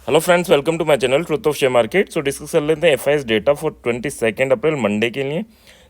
Hello friends, welcome to my channel truth of share market. So discuss कर लेते हैं FIS data for 22 April Monday के लिए।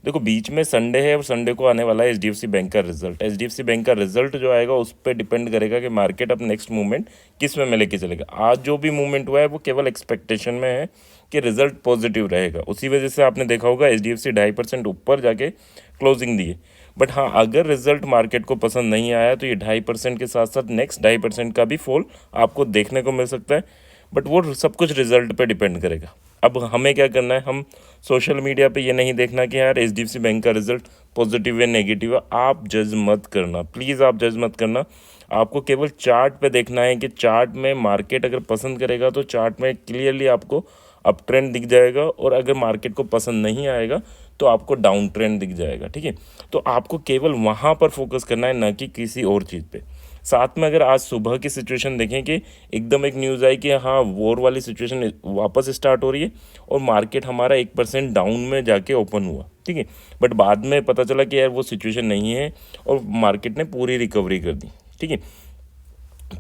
देखो, बीच में संडे है और संडे को आने वाला है एचडीएफसी बैंक का रिजल्ट। एचडीएफसी बैंक का रिजल्ट जो आएगा उस पर डिपेंड करेगा कि मार्केट अब नेक्स्ट मूवमेंट किस में लेके चलेगा। आज जो भी मूवमेंट हुआ है वो केवल एक्सपेक्टेशन में है कि रिजल्ट पॉजिटिव रहेगा। उसी वजह से आपने देखा होगा एचडीएफसी 2.5% ऊपर जाके क्लोजिंग दी है। बट हाँ, अगर रिजल्ट मार्केट को पसंद नहीं आया तो ये 2.5% के साथ साथ नेक्स्ट 2.5% का भी फॉल आपको देखने को मिल सकता है। बट वो सब कुछ रिजल्ट पे डिपेंड करेगा। अब हमें क्या करना है, हम सोशल मीडिया पे ये नहीं देखना कि यार एचडीएफसी बैंक का रिजल्ट पॉजिटिव है नेगेटिव है। आप जज मत करना, प्लीज़ आप जज मत करना। आपको केवल चार्ट पे देखना है कि चार्ट में मार्केट अगर पसंद करेगा तो चार्ट में क्लियरली आपको अप ट्रेंड दिख जाएगा, और अगर मार्केट को पसंद नहीं आएगा तो आपको डाउन ट्रेंड दिख जाएगा। ठीक है, तो आपको केवल वहाँ पर फोकस करना है, ना कि किसी और चीज़ पे। साथ में अगर आज सुबह की सिचुएशन देखें कि एकदम एक न्यूज़ आई कि हाँ वॉर वाली सिचुएशन वापस स्टार्ट हो रही है और मार्केट हमारा 1% डाउन में जाके ओपन हुआ। ठीक है, बट बाद में पता चला कि यार वो सिचुएशन नहीं है और मार्केट ने पूरी रिकवरी कर दी। ठीक है,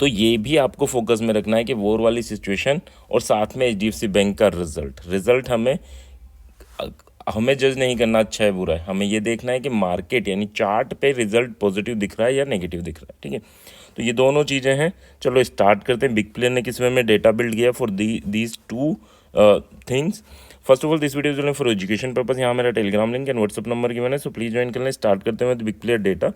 तो ये भी आपको फोकस में रखना है कि वॉर वाली सिचुएशन और साथ में एचडीएफसी बैंक का रिजल्ट हमें जज नहीं करना अच्छा है बुरा है। हमें ये देखना है कि मार्केट यानी चार्ट पे रिजल्ट पॉजिटिव दिख रहा है या नेगेटिव दिख रहा है। ठीक है, तो ये दोनों चीज़ें हैं। चलो स्टार्ट करते हैं। बिग प्लेयर ने किस वे में डेटा बिल्ड किया for these two things. First of all this video is for education purpose. यहाँ मेरा Telegram link and WhatsApp number given है, सो प्लीज़ ज्वाइन कर लें। स्टार्ट करते हैं big player data.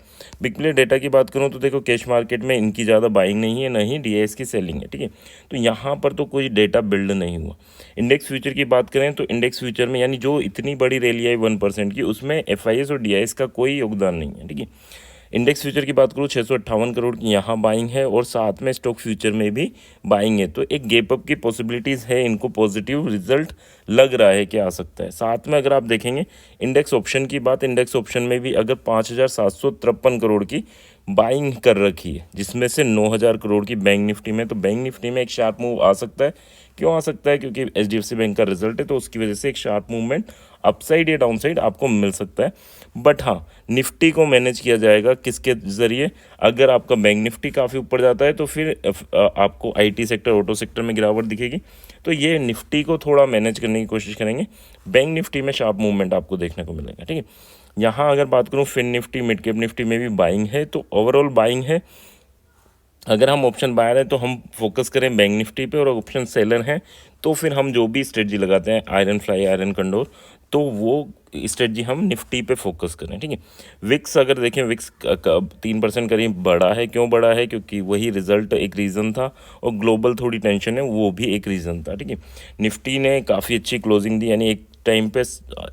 Big player data की बात करूँ तो देखो, कैश मार्केट में इनकी ज़्यादा बाइंग नहीं है, नहीं डीआईएस की सेलिंग है। ठीक है, तो यहाँ पर तो कोई डेटा बिल्ड नहीं हुआ। इंडेक्स फ्यूचर की बात करें तो इंडेक्स फ्यूचर में यानी जो इतनी बड़ी रैली आई 1% की, उसमें एफआईएस और डीआईएस का कोई योगदान नहीं है। ठीक है, इंडेक्स फ्यूचर की बात करूँ 658 करोड़ की यहाँ बाइंग है और साथ में स्टॉक फ्यूचर में भी बाइंग है, तो एक गैप अप की पॉसिबिलिटीज़ है। इनको पॉजिटिव रिजल्ट लग रहा है कि आ सकता है। साथ में अगर आप देखेंगे इंडेक्स ऑप्शन की बात, इंडेक्स ऑप्शन में भी अगर 5,753 करोड़ की बाइंग कर रखी है, जिसमें से 9,000 करोड़ की बैंक निफ्टी में, तो बैंक निफ्टी में एक शार्प मूव आ सकता है। क्यों आ सकता है? क्योंकि एचडीएफसी बैंक का रिजल्ट है, तो उसकी वजह से एक शार्प मूवमेंट अपसाइड या डाउनसाइड आपको मिल सकता है। बट हाँ, निफ्टी को मैनेज किया जाएगा किसके ज़रिए? अगर आपका बैंक निफ्टी काफ़ी ऊपर जाता है तो फिर आपको आईटी सेक्टर, ऑटो सेक्टर में गिरावट दिखेगी। तो ये निफ्टी को थोड़ा मैनेज करने की कोशिश करेंगे। बैंक निफ्टी में शार्प मूवमेंट आपको देखने को मिलेगा। ठीक है, यहाँ अगर बात करूँ FinNifty, mid cap Nifty में भी बाइंग है, तो ओवरऑल बाइंग है। अगर हम ऑप्शन बायर हैं तो हम फोकस करें बैंक निफ्टी पे, और ऑप्शन सेलर हैं तो फिर हम जो भी स्ट्रेटजी लगाते हैं आयरन फ्लाई, आयरन कंडोर, तो वो स्ट्रेटजी हम निफ्टी पे फोकस करें। ठीक है, विक्स अगर देखें, विक्स 3% करीब बढ़ा है। क्यों बढ़ा है? क्योंकि वही रिजल्ट एक रीज़न था और ग्लोबल थोड़ी टेंशन है, वो भी एक रीज़न था। ठीक है, निफ्टी ने काफ़ी अच्छी क्लोजिंग दी, यानी एक टाइम पे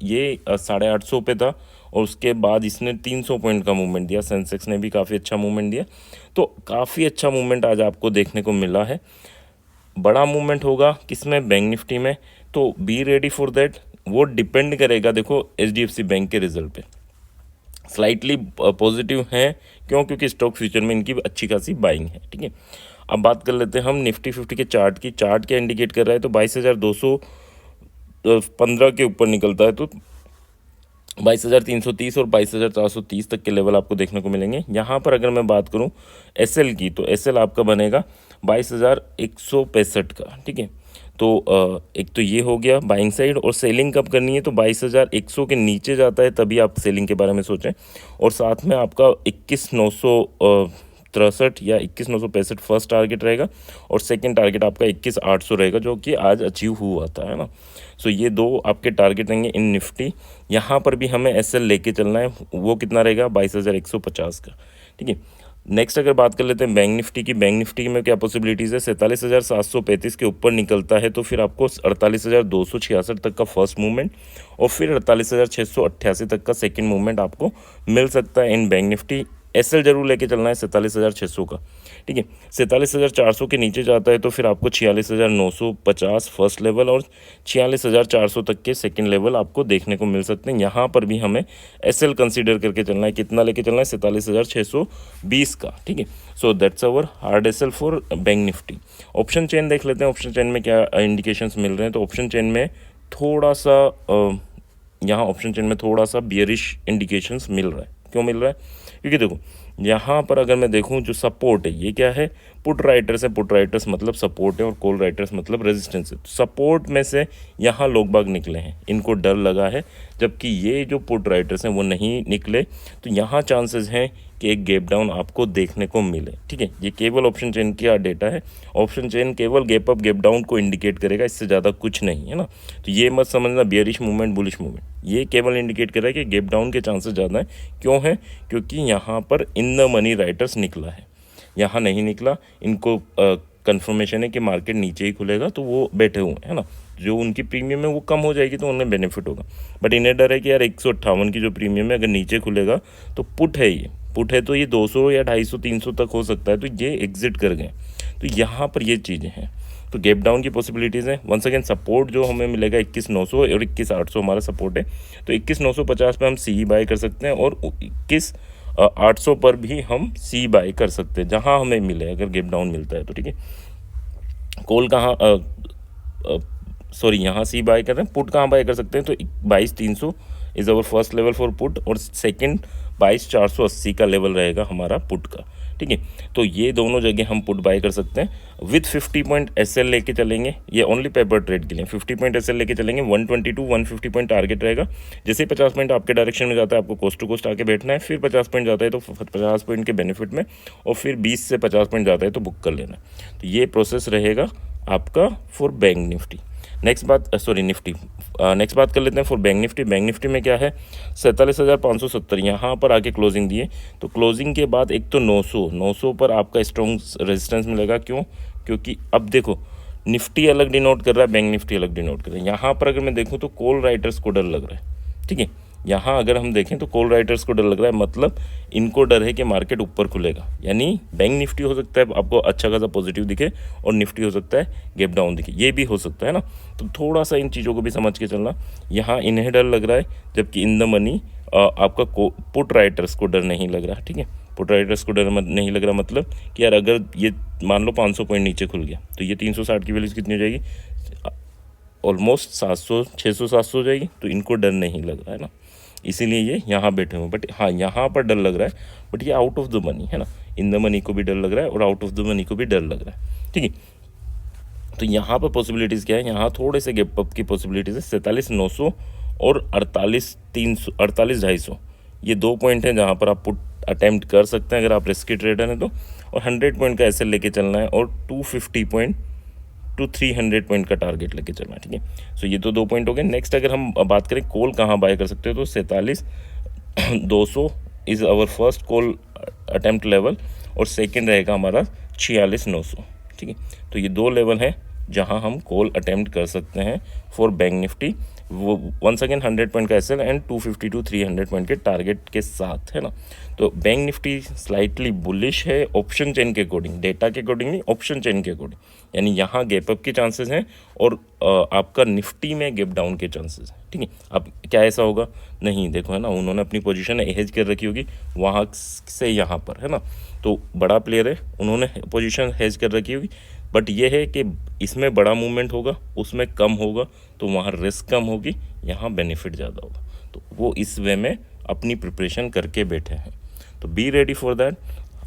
ये 850 पे था और उसके बाद इसने 300 पॉइंट का मूवमेंट दिया। सेंसेक्स ने भी काफ़ी अच्छा मूवमेंट दिया, तो काफ़ी अच्छा मूवमेंट आज आपको देखने को मिला है। बड़ा मूवमेंट होगा किसमें? बैंक निफ्टी में, तो बी रेडी फॉर दैट। वो डिपेंड करेगा देखो एचडीएफसी बैंक के रिजल्ट पे। स्लाइटली पॉजिटिव हैं, क्यों? क्योंकि स्टॉक फ्यूचर में इनकी अच्छी खासी बाइंग है। ठीक है, अब बात कर लेते हैं हम निफ्टी 50 के चार्ट की। चार्ट क्या इंडिकेट कर रहा है? तो 22,215 के ऊपर निकलता है तो 22,330 और 22,430 तक के लेवल आपको देखने को मिलेंगे। यहाँ पर अगर मैं बात करूँ एसएल की, तो एसएल आपका बनेगा 22,165 का। ठीक है, तो एक तो ये हो गया बाइंग साइड। और सेलिंग कब करनी है? तो 22,100 के नीचे जाता है तभी आप सेलिंग के बारे में सोचें। और साथ में आपका 21,963 या 21,965 फर्स्ट टारगेट रहेगा, और सेकंड टारगेट आपका 21,800 रहेगा, जो कि आज अचीव हुआ था, है ना। सो ये दो आपके टारगेट रहेंगे इन निफ्टी। यहाँ पर भी हमें एसएल लेके चलना है, वो कितना रहेगा? 22,150 का। ठीक है, नेक्स्ट अगर बात कर लेते हैं बैंक निफ्टी की। बैंक निफ्टी में क्या पॉसिबिलिटीज़ है? 47,735 के ऊपर निकलता है तो फिर आपको 48,266 तक का फर्स्ट मूवमेंट और फिर 48,688 तक का सेकंड मूवमेंट आपको मिल सकता है इन बैंक निफ्टी। एसएल जरूर लेके चलना है 47,600 का। ठीक है, 47,400 के नीचे जाता है तो फिर आपको 46,950 फर्स्ट लेवल और 46,400 तक के सेकंड लेवल आपको देखने को मिल सकते हैं। यहाँ पर भी हमें एसएल कंसीडर करके चलना है। कितना लेके चलना है? 47,620 का। ठीक है, so that's our hard SL for Bank Nifty. Option chain देख लेते हैं, ऑप्शन चेन में क्या इंडिकेशंस मिल रहे हैं। तो ऑप्शन चेन में थोड़ा सा यहाँ ऑप्शन चेन में थोड़ा सा बियरिश इंडिकेशंस मिल रहा है। क्यों मिल रहा है? क्योंकि देखो, यहाँ पर अगर मैं देखूँ जो सपोर्ट है ये क्या है, पुट राइटर्स है, पुट राइटर्स मतलब सपोर्ट है और कॉल राइटर्स मतलब रेजिस्टेंस है। तो सपोर्ट में से यहाँ लोग बाग निकले हैं, इनको डर लगा है, जबकि ये जो पुट राइटर्स हैं वो नहीं निकले। तो यहाँ चांसेस हैं कि एक गैप डाउन आपको देखने को मिले। ठीक है, ये केवल ऑप्शन चेन का डेटा है, ऑप्शन चेन केवल गैप अप गैप डाउन को इंडिकेट करेगा, इससे ज़्यादा कुछ नहीं है ना। तो ये मत समझना बियरिश मूवमेंट बुलिश मूवमेंट, ये केवल इंडिकेट कर रहा है कि गैप डाउन के चांसेस ज़्यादा हैं। क्यों है, क्योंकि यहाँ पर इन द मनी राइटर्स निकला है, यहाँ नहीं निकला। इनको कंफर्मेशन है कि मार्केट नीचे ही खुलेगा, तो वो बैठे हुए हैं ना, जो उनकी प्रीमियम है वो कम हो जाएगी तो उन्हें बेनिफिट होगा। बट इन्हें डर है कि यार 158 की जो प्रीमियम है अगर नीचे खुलेगा तो पुट है, ये पुट है तो ये 200 या 250 300 तक हो सकता है, तो ये एग्जिट कर गए। तो यहाँ पर ये चीज़ें हैं, तो गैप डाउन की पॉसिबिलिटीज़ हैं। वंस अगेन सपोर्ट जो हमें मिलेगा 21,900 और 21,800 हमारा सपोर्ट है। तो 21,950 पे हम सी बाय कर सकते हैं और 21,800 पर भी हम सी बाय कर सकते हैं, जहाँ हमें मिले अगर गैप डाउन मिलता है तो। ठीक है, कॉल कहाँ सॉरी यहाँ सी बाय कर रहे हैं, पुट कहाँ बाय कर सकते हैं, तो 22,300 is our first level for put और सेकंड 22,480 का लेवल रहेगा हमारा पुट का। ठीक है, तो ये दोनों जगह हम पुट बाय कर सकते हैं। विथ 50 पॉइंट एसएल लेके चलेंगे, ये ओनली पेपर ट्रेड के लिए 50 पॉइंट एसएल लेके चलेंगे। 120 to 150 पॉइंट टारगेट रहेगा। जैसे 50 पॉइंट आपके डायरेक्शन में जाता है आपको कोस्ट टू कोस्ट आके बैठना है, फिर 50 पॉइंट जाता है तो 50 पॉइंट के बेनिफिट में, और फिर 20 से 50 पॉइंट जाता है तो बुक कर लेना। तो ये प्रोसेस रहेगा आपका फॉर बैंक निफ्टी। नेक्स्ट बात सॉरी निफ्टी, नेक्स्ट बात कर लेते हैं for Bank Nifty. Bank Nifty में क्या है, 47,570 यहाँ पर आके क्लोजिंग दिए। तो क्लोजिंग के बाद एक तो 900 पर आपका स्ट्रॉन्ग रेजिस्टेंस मिलेगा। क्यों, क्योंकि अब देखो निफ्टी अलग डिनोट कर रहा है, बैंक निफ्टी अलग डिनोट कर रहा है। यहाँ पर अगर मैं देखूँ तो कॉल राइटर्स को डर लग रहा है। ठीक है, यहाँ अगर हम देखें तो कॉल राइटर्स को डर लग रहा है, मतलब इनको डर है कि मार्केट ऊपर खुलेगा। यानी बैंक निफ्टी हो सकता है आपको अच्छा खासा पॉजिटिव दिखे और निफ्टी हो सकता है गैप डाउन दिखे, ये भी हो सकता है ना। तो थोड़ा सा इन चीज़ों को भी समझ के चलना। यहाँ इन्हें डर लग रहा है, जबकि इन द मनी आपका पुट राइटर्स को डर नहीं लग रहा। ठीक है, पुट राइटर्स को डर नहीं लग रहा, मतलब कि यार अगर ये मान लो 500 पॉइंट नीचे खुल गया तो ये 360 की वैल्यूज कितनी हो जाएगी, ऑलमोस्ट 700 600 700 हो जाएगी। तो इनको डर नहीं लग रहा है ना, इसीलिए ये यहाँ बैठे हुए। बट हाँ यहाँ पर डर लग रहा है, बट ये आउट ऑफ द मनी है ना, इन द मनी को भी डर लग रहा है और आउट ऑफ द मनी को भी डर लग रहा है। ठीक है, तो यहाँ पर पॉसिबिलिटीज़ क्या है, यहाँ थोड़े से गैप अप की पॉसिबिलिटीज़ है। 47,900 और 48,250 ये 2 पॉइंट हैं जहाँ पर आप पुट अटैम्प्ट कर सकते हैं अगर आप रिस्की ट्रेडर हैं तो। और 100 पॉइंट का एसएल लेके चलना है और 250 पॉइंट टू 300 पॉइंट का टारगेट लेके चलना है। ठीक है, सो ये तो 2 पॉइंट हो गए। नेक्स्ट अगर हम बात करें कॉल कहाँ बाय कर सकते हो, तो 47,200 is our first call attempt level और सेकंड रहेगा हमारा 46,900। ठीक है, तो ये 2 लेवल हैं जहां हम कॉल अटैम्प्ट कर सकते हैं फॉर बैंक निफ्टी। वो वंस अगेन 100 पॉइंट का एसएल एंड 250 to 300 पॉइंट के टारगेट के साथ है ना। तो बैंक निफ्टी स्लाइटली बुलिश है ऑप्शन चेन के अकॉर्डिंग, डेटा के अकॉर्डिंग नहीं, ऑप्शन चेन के अकॉर्डिंग। यानी यहाँ गैप अप के चांसेस हैं और आपका निफ्टी में गैप डाउन के चांसेस हैं। ठीक है, अब क्या ऐसा होगा, नहीं देखो है ना, उन्होंने अपनी पोजीशन हेज कर रखी होगी वहाँ से यहाँ पर है ना, तो बड़ा प्लेयर है, उन्होंने पोजीशन हेज कर रखी होगी। बट ये है कि इसमें बड़ा मूवमेंट होगा, उसमें कम होगा, तो वहाँ रिस्क कम होगी, यहाँ बेनिफिट ज़्यादा होगा। तो वो इस वे में अपनी प्रिपरेशन करके बैठे हैं। तो बी रेडी फॉर दैट,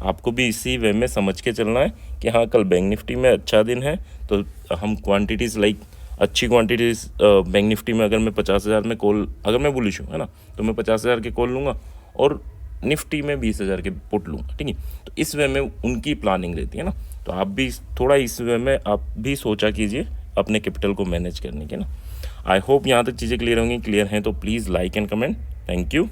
आपको भी इसी वे में समझ के चलना है कि हाँ कल बैंक निफ्टी में अच्छा दिन है, तो हम क्वांटिटीज़ लाइक अच्छी क्वांटिटीज़ बैंक निफ्टी में अगर मैं 50,000 में कॉल, अगर मैं बुलिश हूँ है ना, तो मैं 50,000 के कॉल लूँगा और निफ्टी में 20,000 के पुट लूँगा। ठीक है, तो इस वे में उनकी प्लानिंग रहती है ना। तो आप भी थोड़ा इस वे में आप भी सोचा कीजिए अपने कैपिटल को मैनेज करने के ना। आई होप यहाँ तक चीज़ें क्लियर होंगी। क्लियर हैं तो please like and comment. Thank you.